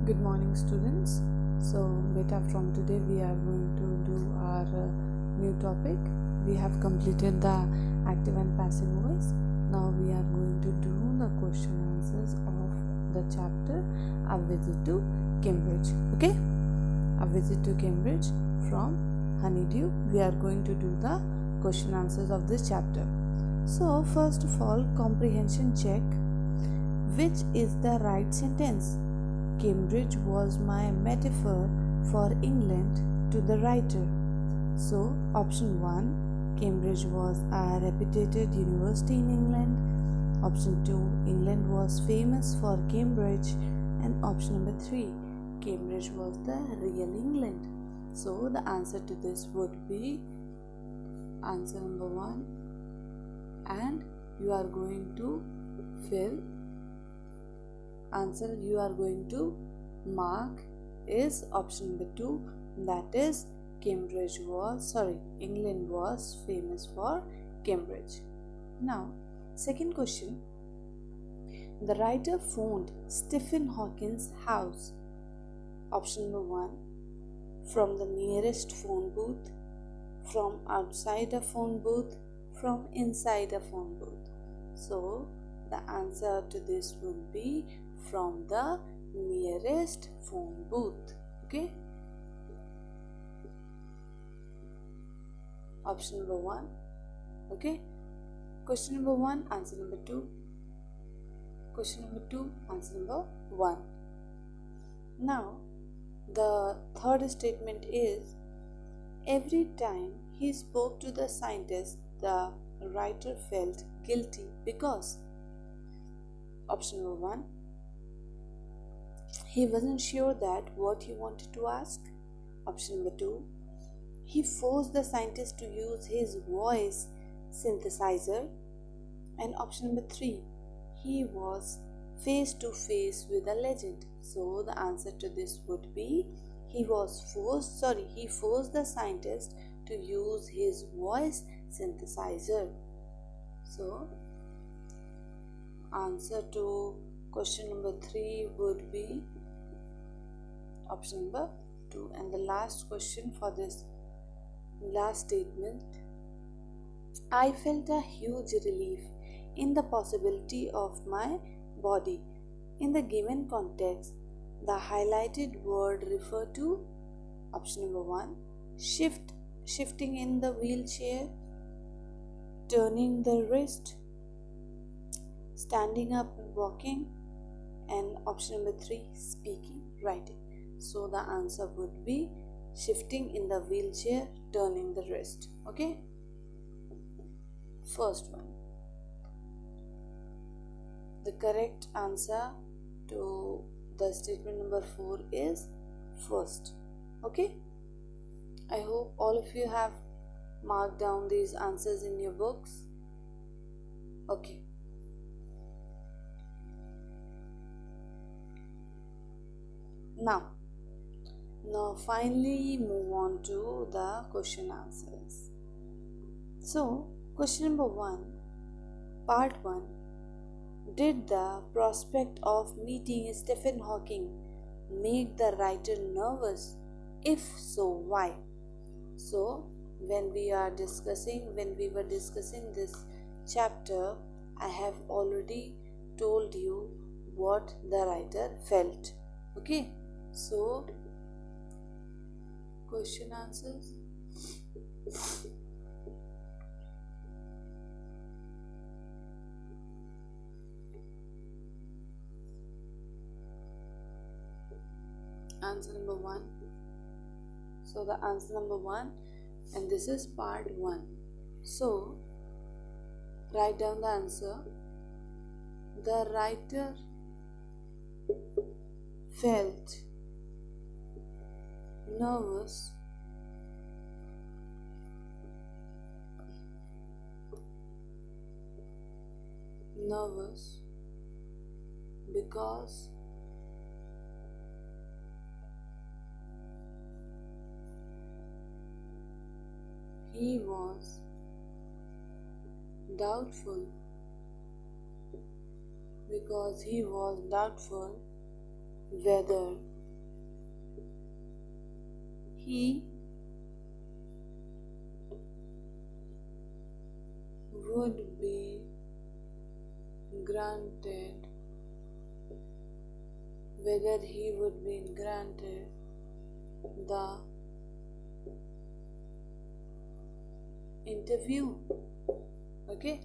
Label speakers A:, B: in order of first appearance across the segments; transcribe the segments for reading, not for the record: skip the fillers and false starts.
A: Good morning, students. So beta, from today we are going to do our new topic. We have completed the active and passive voice. Now we are going to do the question answers of the chapter A Visit to Cambridge. Okay, A Visit to Cambridge from Honeydew. We are going to do the question answers of this chapter. So first of all, comprehension check. Which is the right sentence? Cambridge was my metaphor for England to the writer. So, option 1, Cambridge was a reputed university in England. Option 2, England was famous for Cambridge. And option number 3, Cambridge was the real England. So, the answer to this would be answer number 1, and you are going to fill answer you are going to mark is option number 2, that is England was famous for Cambridge. Now, second question. The writer phoned Stephen Hawking's house. Option number 1, from the nearest phone booth, from outside a phone booth, from inside a phone booth. So, the answer to this would be from the nearest phone booth. Okay. Option number 1. Okay. Question number 1, answer number 2. Question number 2, answer number 1. Now, the third statement is, every time he spoke to the scientist, the writer felt guilty because. Option number 1, he wasn't sure that what he wanted to ask. Option number 2, he forced the scientist to use his voice synthesizer. And option number 3, he was face to face with a legend. So the answer to this would be he forced the scientist to use his voice synthesizer. So answer to question number 3 would be option number 2. And the last question for this last statement, I felt a huge relief in the possibility of my body. In the given context, the highlighted word refer to option number 1, shifting in the wheelchair, turning the wrist, standing up and walking, and option number 3, speaking, writing. So the answer would be shifting in the wheelchair, turning the wrist. Okay. First one. The correct answer to the statement number 4 is first. Okay. I hope all of you have marked down these answers in your books. Okay. Now finally move on to the question answers. So, question number 1, part 1. Did the prospect of meeting Stephen Hawking make the writer nervous? If so, why? So, when we were discussing this chapter, I have already told you what the writer felt. Okay. So, question answers. Answer number 1. So, the answer number 1, and this is part 1. So, write down the answer. The writer felt nervous because he was doubtful whether he would be granted, whether he would be granted the interview. Okay,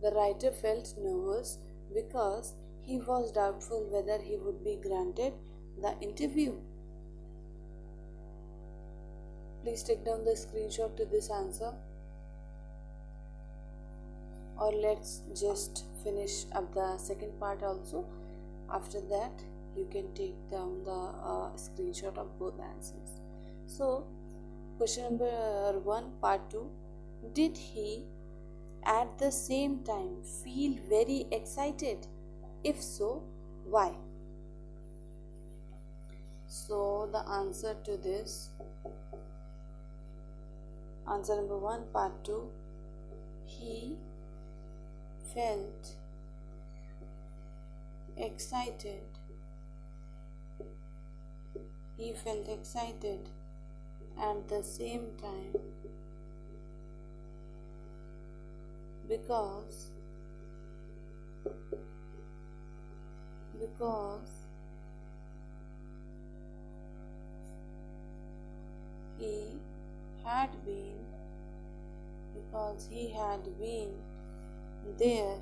A: the writer felt nervous because he was doubtful whether he would be granted the interview. Please take down the screenshot to this answer, or let's just finish up the second part also. After that you can take down the screenshot of both answers. So question number 1, part 2. Did he at the same time feel very excited? If so, why? So the answer to this, answer number 1, part 2, he felt excited. He felt excited at the same time because he had been there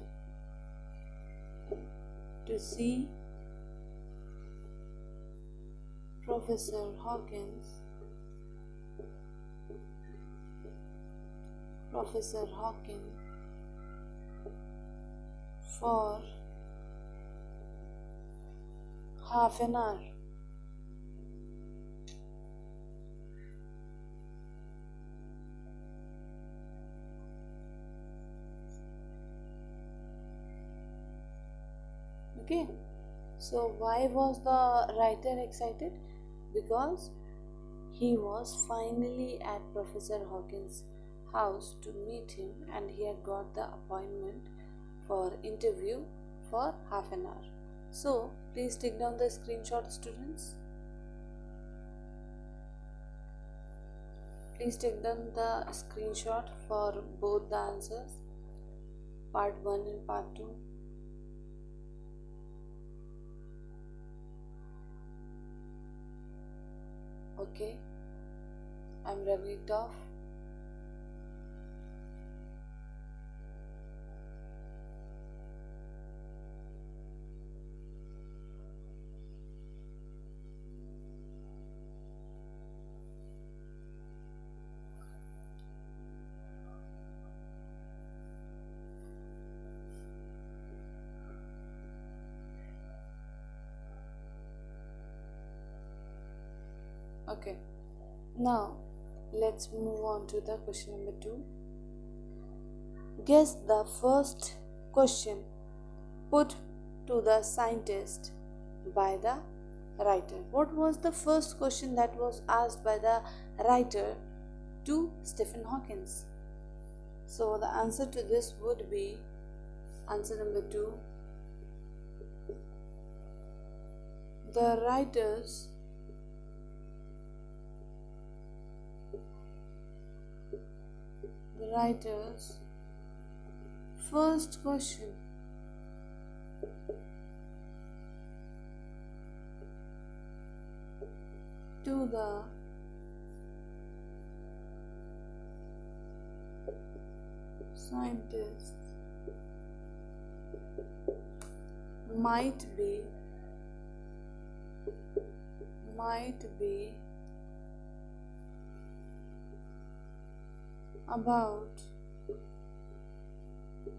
A: to see Professor Hawkins for half an hour. Okay, so why was the writer excited? Because he was finally at Professor Hawkins' house to meet him, and he had got the appointment for interview for half an hour. So please take down the screenshot, students. Please take down the screenshot for both the answers, part 1 and part 2. Okay, I'm rubbing it off. Okay, now let's move on to the question number 2. Guess the first question put to the scientist by the writer. What was the first question that was asked by the writer to Stephen Hawking? So the answer to this would be answer number 2. The writer's first question to the scientist might be about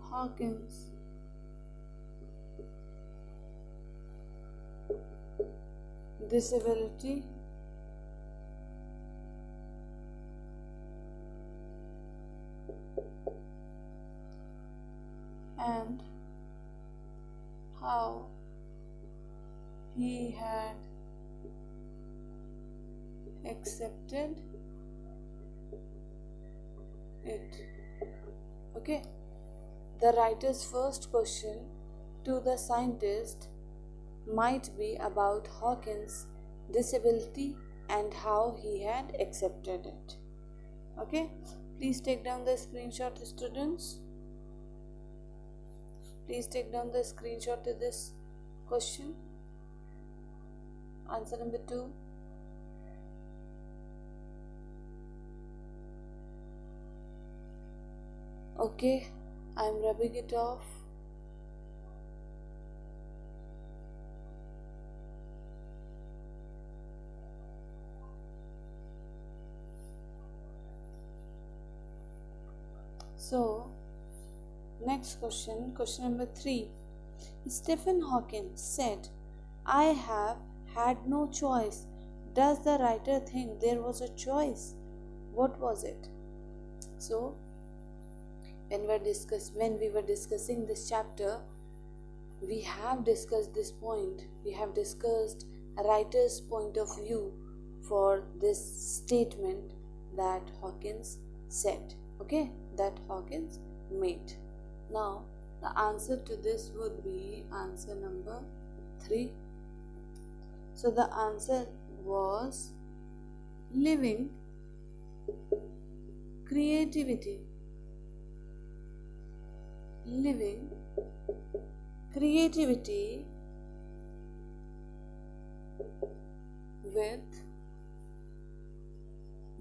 A: Hawkins' disability and how he had accepted it. Okay, the writer's first question to the scientist might be about Hawkins' disability and how he had accepted it. Okay, please take down the screenshot, students. Please take down the screenshot to this question. Answer number 2. Okay, I'm rubbing it off. So, next question, question number 3. Stephen Hawking said, I have had no choice. Does the writer think there was a choice? What was it? So, when we were discussing this chapter, we have discussed this point. We have discussed a writer's point of view for this statement that Hawkins said. Okay, that Hawkins made. Now, the answer to this would be answer number 3. So, the answer was living creativity. Living creativity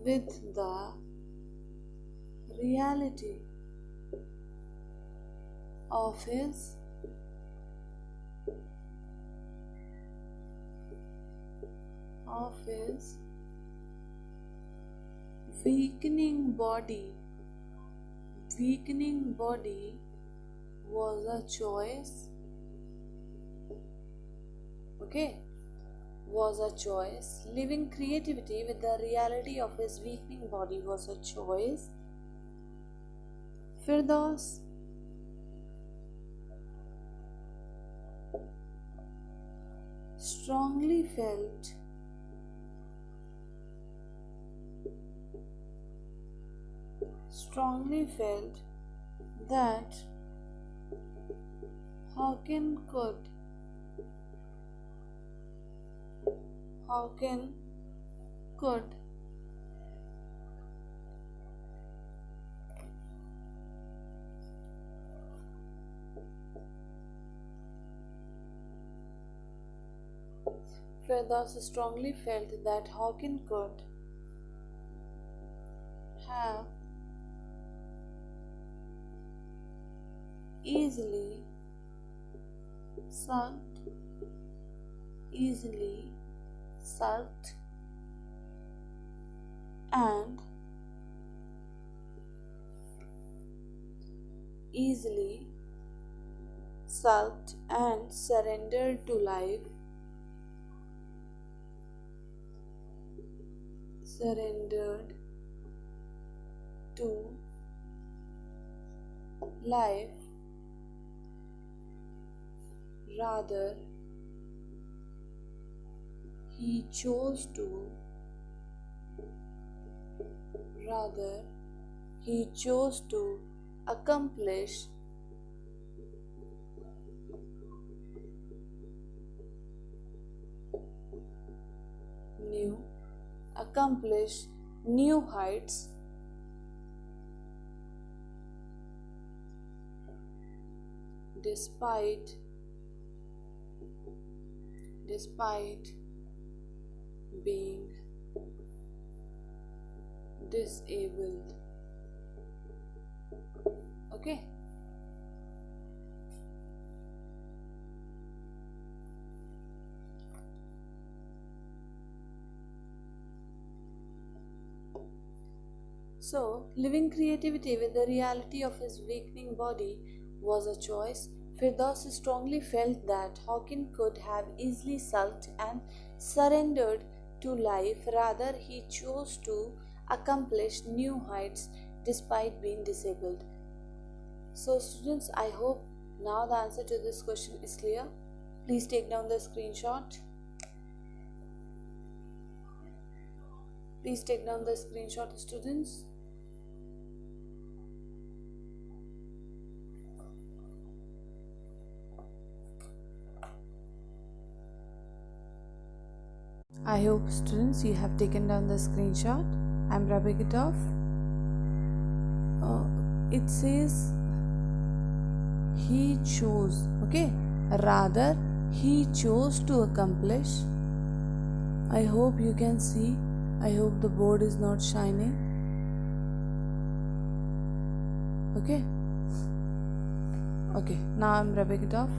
A: with the reality of his weakening body. Weakening body was a choice. Okay, was a choice. Living creativity with the reality of his weakening body was a choice. Firdaus strongly felt that Hawking could Firdaus strongly felt that Hawking could have easily sulked and surrendered to life. Rather, he chose to accomplish new heights despite being disabled. Okay. So, living creativity with the reality of his weakening body was a choice. Firdaus strongly felt that Hawking could have easily sulked and surrendered to life. Rather, he chose to accomplish new heights despite being disabled. So, students, I hope now the answer to this question is clear. Please take down the screenshot. Please take down the screenshot, students. I hope students you have taken down the screenshot. I'm rubbing it off. It says he chose, okay, rather he chose to accomplish. I hope you can see. I hope the board is not shining. Okay, now I'm rubbing it off.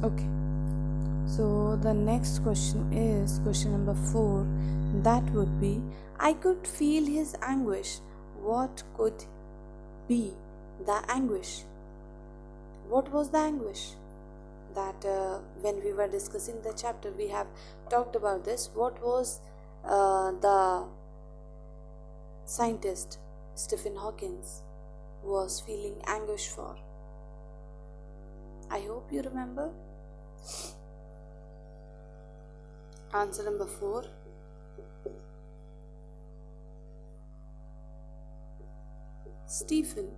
A: Okay, so the next question is question number 4. That would be, I could feel his anguish. What could be the anguish? What was the anguish? That when we were discussing the chapter, we have talked about this. What was the scientist Stephen Hawking was feeling anguish for? I hope you remember. Answer number 4. Stephen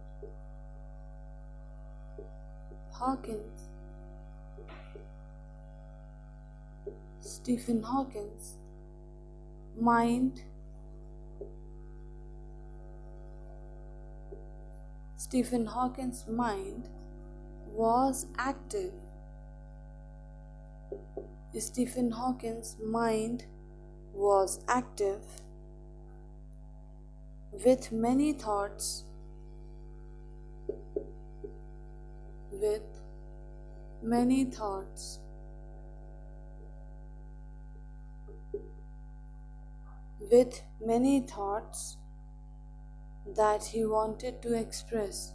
A: Hawking's mind was active. Stephen Hawking's mind was active with many thoughts that he wanted to express,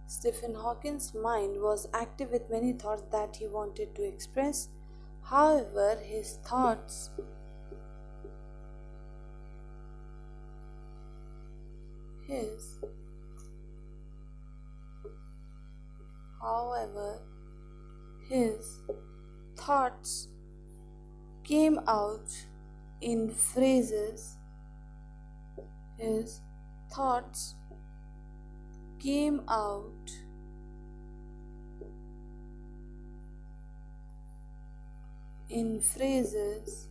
A: Stephen Hawking's mind was active with many thoughts that he wanted to express. However, his thoughts came out in phrases. His thoughts came out in phrases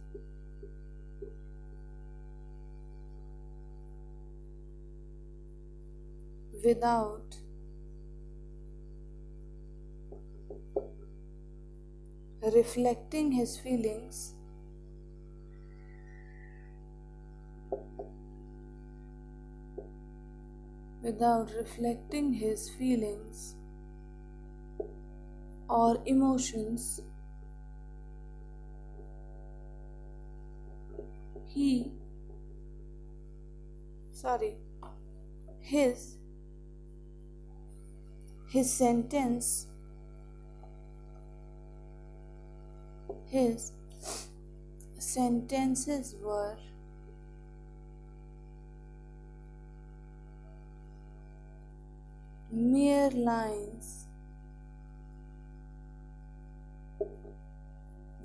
A: without reflecting his feelings or emotions. His sentences were mere lines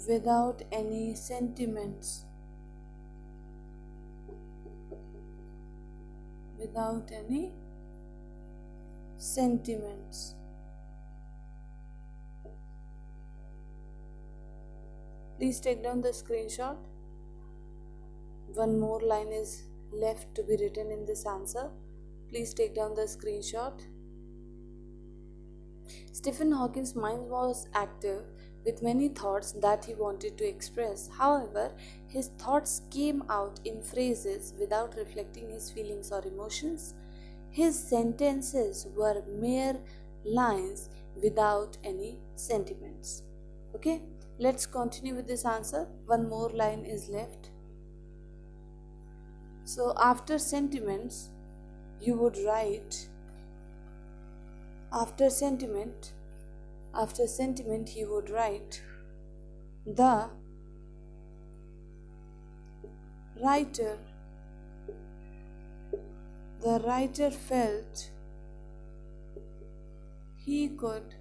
A: without any sentiments. Please take down the screenshot. One more line is left to be written in this answer. Please take down the screenshot. Stephen Hawking's mind was active with many thoughts that he wanted to express. However, his thoughts came out in phrases without reflecting his feelings or emotions. His sentences were mere lines without any sentiments. Okay, let's continue with this answer. One more line is left. So after sentiments, you would write, after sentiment he would write, the writer the writer felt he could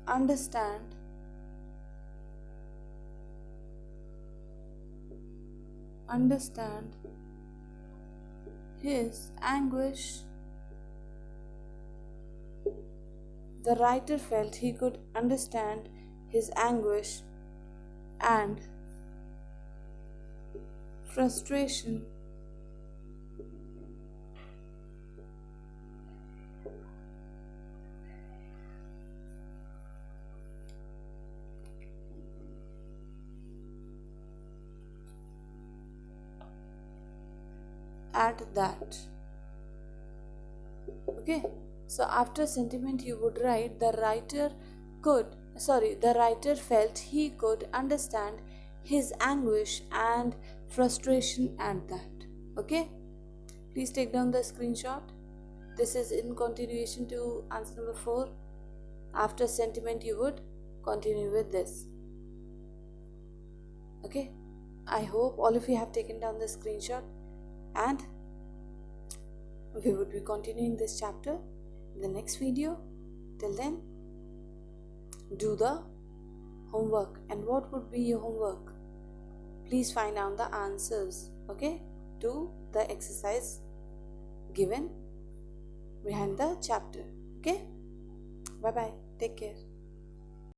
A: understand his anguish. The writer felt he could understand his anguish and frustration. At that. Okay, so after sentiment you would write the writer felt he could understand his anguish and frustration at that. Okay, please take down the screenshot. This is in continuation to answer number 4. After sentiment you would continue with this. Okay, I hope all of you have taken down the screenshot, and we would be continuing this chapter in the next video. Till then, do the homework. And what would be your homework? Please find out the answers, okay, to the exercise given behind the chapter. Okay, bye bye, take care.